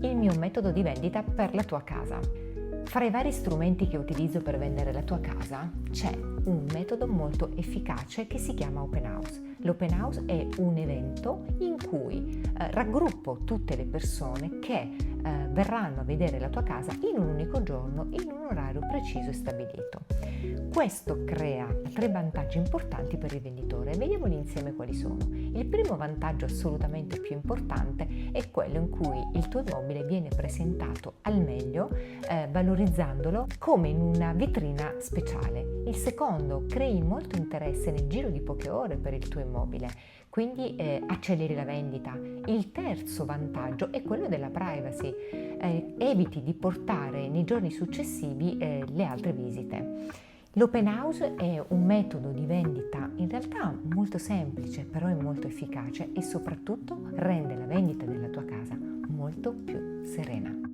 il mio metodo di vendita per la tua casa. Fra i vari strumenti che utilizzo per vendere la tua casa c'è un metodo molto efficace che si chiama Open House. L'Open House è un evento in cui raggruppo tutte le persone che verranno a vedere la tua casa in un unico giorno, in un orario preciso e stabilito. Questo crea 3 vantaggi importanti per il venditore. Vediamoli insieme quali sono. Il primo vantaggio assolutamente più importante è quello in cui il tuo immobile viene presentato al meglio, valorizzandolo come in una vetrina speciale. Il secondo, crei molto interesse nel giro di poche ore per il tuo immobile, quindi acceleri la vendita. Il terzo vantaggio è quello della privacy, eviti di portare nei giorni successivi le altre visite. L'open house è un metodo di vendita in realtà molto semplice, però è molto efficace e soprattutto rende la vendita della tua casa molto più serena.